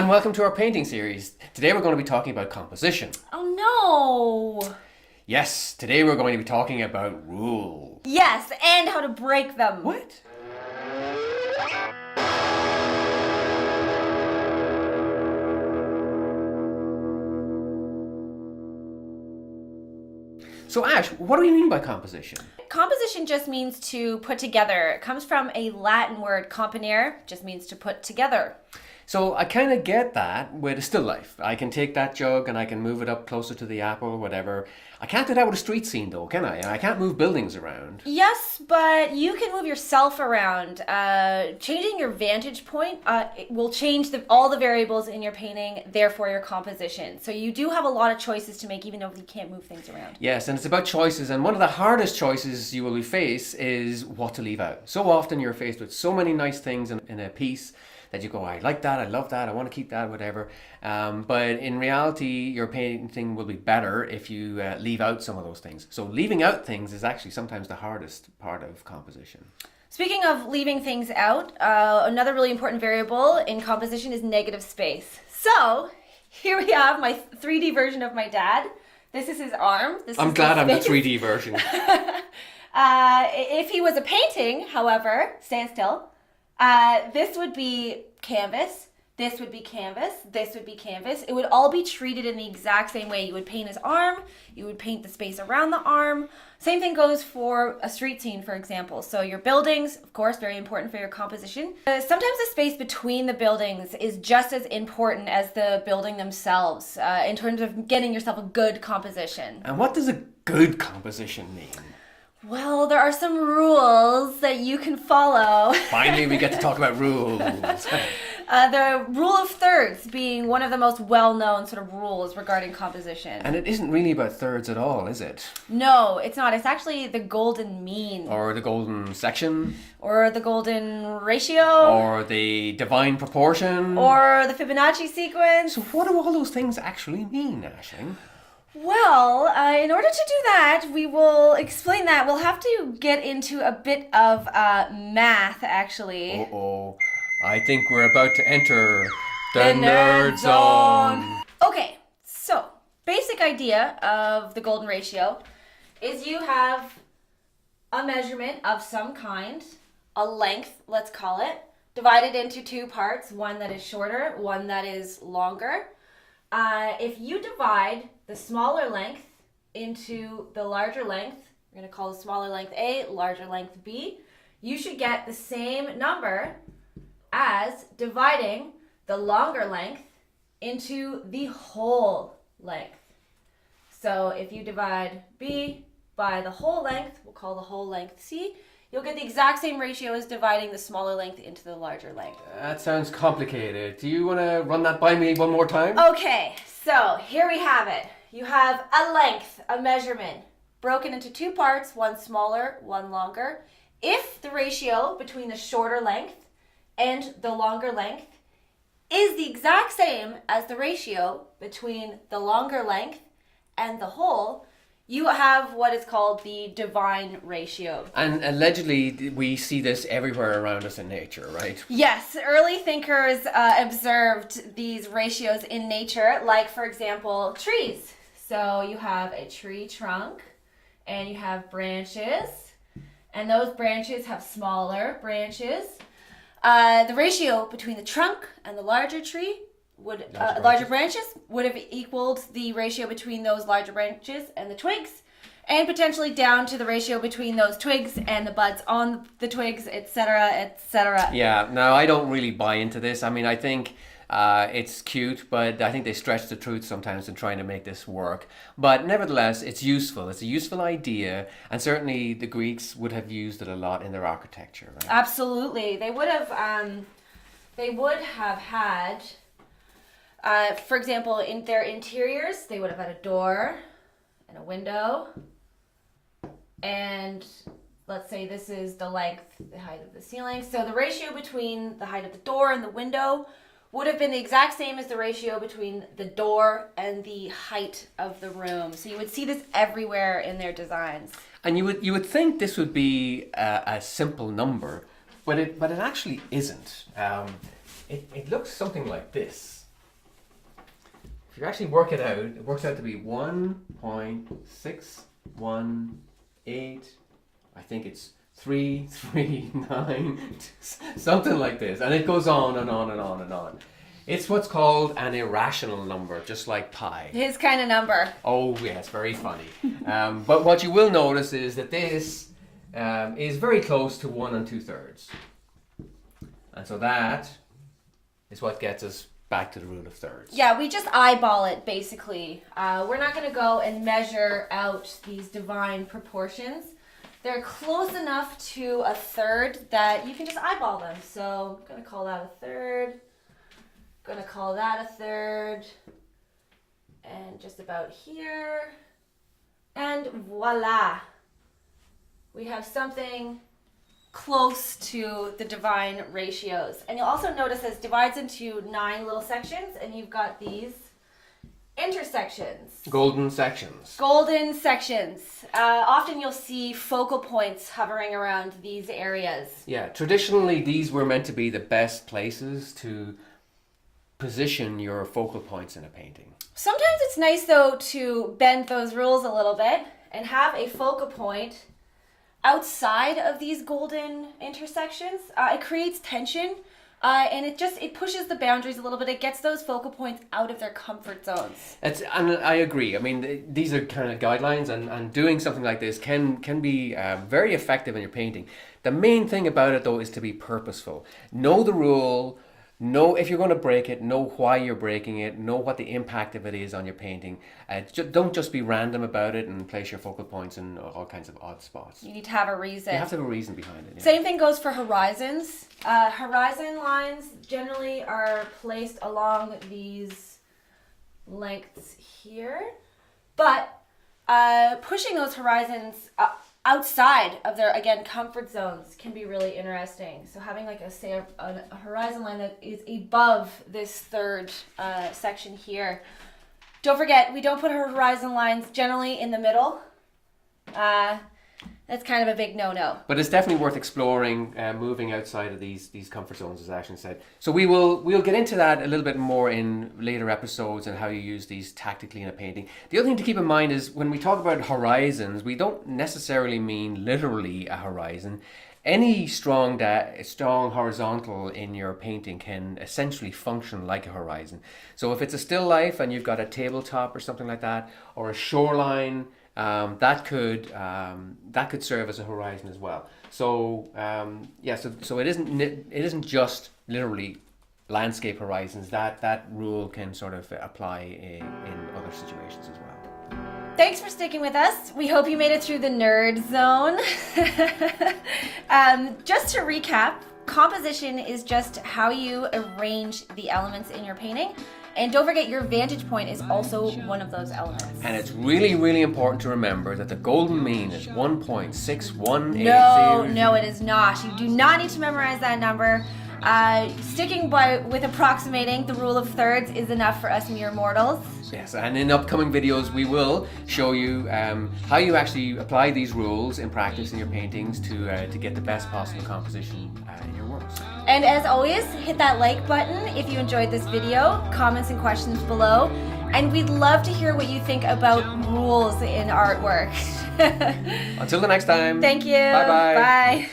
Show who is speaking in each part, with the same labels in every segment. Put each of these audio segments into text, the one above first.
Speaker 1: and welcome to our painting series. Today we're going to be talking about composition.
Speaker 2: Oh no!
Speaker 1: Yes, today we're going to be talking about rules.
Speaker 2: Yes, and how to break them.
Speaker 1: What? So Ash, what do you mean by composition?
Speaker 2: Composition just means to put together. It comes from a Latin word, componere, just means to put together.
Speaker 1: So I kind of get that with a still life. I can take that jug and I can move it up closer to the apple or whatever. I can't do that with a street scene though, can I? I can't move buildings around.
Speaker 2: Yes, but you can move yourself around. Changing your vantage point it will change all the variables in your painting, therefore your composition. So you do have a lot of choices to make even though you can't move things around.
Speaker 1: Yes, and it's about choices, and one of the hardest choices you will face is what to leave out. So often you're faced with so many nice things in a piece that you go, I like that, I love that, I want to keep that, whatever. But in reality, your painting will be better if you leave out some of those things. So leaving out things is actually sometimes the hardest part of composition.
Speaker 2: Speaking of leaving things out, another really important variable in composition is negative space. So here we have my 3D version of my dad. This is his arm.
Speaker 1: I'm glad I'm the 3D version.
Speaker 2: If he was a painting, however, stand still. This would be canvas, this would be canvas, this would be canvas. It would all be treated in the exact same way. You would paint his arm, you would paint the space around the arm. Same thing goes for a street scene, for example. So your buildings, of course, very important for your composition. Sometimes the space between the buildings is just as important as the building themselves in terms of getting yourself a good composition.
Speaker 1: And what does a good composition mean?
Speaker 2: Well, there are some rules that you can follow.
Speaker 1: Finally, we get to talk about rules.
Speaker 2: The rule of thirds being one of the most well-known sort of rules regarding composition.
Speaker 1: And it isn't really about thirds at all, is it?
Speaker 2: No, it's not. It's actually the golden mean.
Speaker 1: Or the golden section.
Speaker 2: Or the golden ratio.
Speaker 1: Or the divine proportion.
Speaker 2: Or the Fibonacci sequence.
Speaker 1: So what do all those things actually mean, Aisling?
Speaker 2: Well, in order to do that, we will explain that. We'll have to get into a bit of math, actually.
Speaker 1: Uh-oh. I think we're about to enter the nerd zone.
Speaker 2: Okay, so basic idea of the golden ratio is you have a measurement of some kind, a length, let's call it, divided into two parts, one that is shorter, one that is longer. If you divide the smaller length into the larger length, we're going to call the smaller length A, larger length B, you should get the same number as dividing the longer length into the whole length. So if you divide B by the whole length, we'll call the whole length C, you'll get the exact same ratio as dividing the smaller length into the larger length.
Speaker 1: That sounds complicated. Do you want to run that by me one more time?
Speaker 2: Okay, so here we have it. You have a length, a measurement, broken into two parts, one smaller, one longer. If the ratio between the shorter length and the longer length is the exact same as the ratio between the longer length and the whole, you have what is called the divine ratio.
Speaker 1: And allegedly, we see this everywhere around us in nature, right?
Speaker 2: Yes, early thinkers observed these ratios in nature, like, for example, trees. So you have a tree trunk, and you have branches, and those branches have smaller branches. The ratio between the trunk and the larger tree larger branches would have equaled the ratio between those larger branches and the twigs, and potentially down to the ratio between those twigs and the buds on the twigs, etc., etc.
Speaker 1: Yeah, no, I don't really buy into this. I mean, I think it's cute, but I think they stretch the truth sometimes in trying to make this work. But nevertheless, it's useful. It's a useful idea, and certainly the Greeks would have used it a lot in their architecture, right?
Speaker 2: Absolutely. They would have had, for example, in their interiors, they would have had a door and a window. And let's say this is the length, the height of the ceiling. So the ratio between the height of the door and the window would have been the exact same as the ratio between the door and the height of the room. So you would see this everywhere in their designs.
Speaker 1: And you would think this would be a simple number, but it actually isn't. It looks something like this. you actually work it out, it works out to be 1.618. I think it's 339, something like this, and it goes on and on and on and on. It's what's called an irrational number, just like pi.
Speaker 2: His kind of number.
Speaker 1: Oh yes, very funny. But what you will notice is that this is very close to 1 2/3, and so that is what gets us back to the rule of thirds.
Speaker 2: Yeah, we just eyeball it basically. We're not going to go and measure out these divine proportions. They're close enough to a third that you can just eyeball them. So I'm going to call that a third. Going to call that a third. And just about here. And voila. We have something close to the divine ratios. And you'll also notice this divides into 9 little sections, and you've got these intersections.
Speaker 1: Golden sections.
Speaker 2: Golden sections. Often you'll see focal points hovering around these areas.
Speaker 1: Yeah, traditionally these were meant to be the best places to position your focal points in a painting.
Speaker 2: Sometimes it's nice though to bend those rules a little bit and have a focal point outside of these golden intersections. It creates tension. And it pushes the boundaries a little bit. It gets those focal points out of their comfort zones.
Speaker 1: And I agree. I mean, these are kind of guidelines, and doing something like this can be very effective in your painting. The main thing about it, though, is to be purposeful. Know the rule. Know if you're going to break it. Know why you're breaking it. Know what the impact of it is on your painting. Don't just be random about it and place your focal points in all kinds of odd spots.
Speaker 2: You need to have a reason.
Speaker 1: You have to have a reason behind it. Yeah.
Speaker 2: Same thing goes for horizons. Horizon lines generally are placed along these lengths here, but pushing those horizons outside of their, again, comfort zones can be really interesting. So having like a horizon line that is above this third section here. Don't forget, we don't put our horizon lines generally in the middle. That's kind of a big no-no.
Speaker 1: But it's definitely worth exploring, moving outside of these comfort zones, as Ashley said. So we'll get into that a little bit more in later episodes and how you use these tactically in a painting. The other thing to keep in mind is when we talk about horizons, we don't necessarily mean literally a horizon. Any strong horizontal in your painting can essentially function like a horizon. So if it's a still life and you've got a tabletop or something like that, or a shoreline, that could serve as a horizon as well. So so it isn't just literally landscape horizons. That rule can sort of apply in other situations as well.
Speaker 2: Thanks for sticking with us. We hope you made it through the nerd zone. Just to recap, composition is just how you arrange the elements in your painting. And don't forget, your vantage point is also one of those elements.
Speaker 1: And it's really, really important to remember that the golden mean is 1.6180.
Speaker 2: No, it is not. You do not need to memorize that number. Sticking with approximating the rule of thirds is enough for us mere mortals.
Speaker 1: Yes, and in upcoming videos we will show you how you actually apply these rules in practice in your paintings to get the best possible composition in your works.
Speaker 2: And as always, hit that like button if you enjoyed this video, comments and questions below, and we'd love to hear what you think about rules in artwork.
Speaker 1: Until the next time.
Speaker 2: Thank you.
Speaker 1: Bye-bye.
Speaker 2: Bye.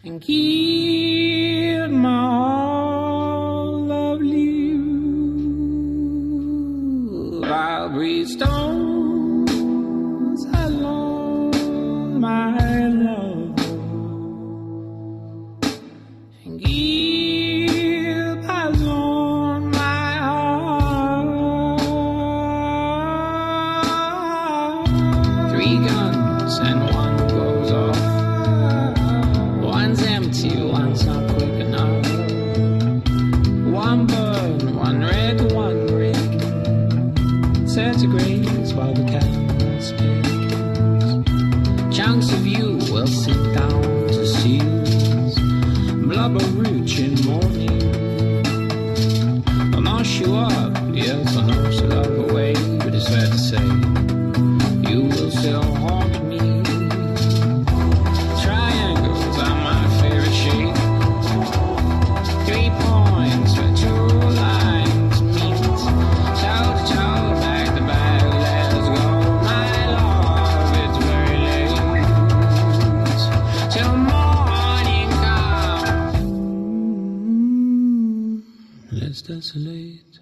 Speaker 3: And keep my all of you. I'll breathe stones along my love, and keep along my heart. 3 guns and 1 goes off. One's empty, one's not quick enough. 1 burn, 1 red, 1 green. Set to graze while the cat speaks. Chunks of you will sit down to seals, blubber rich in morning. I'll mash you up, yes, I know so love away, but it's fair to say, you will still haunt me. Triangles are my favorite shape. 3 points where 2 lines meet. Toe to toe, back to back, let's go. My love, it's very late. Till morning comes. Let's desolate.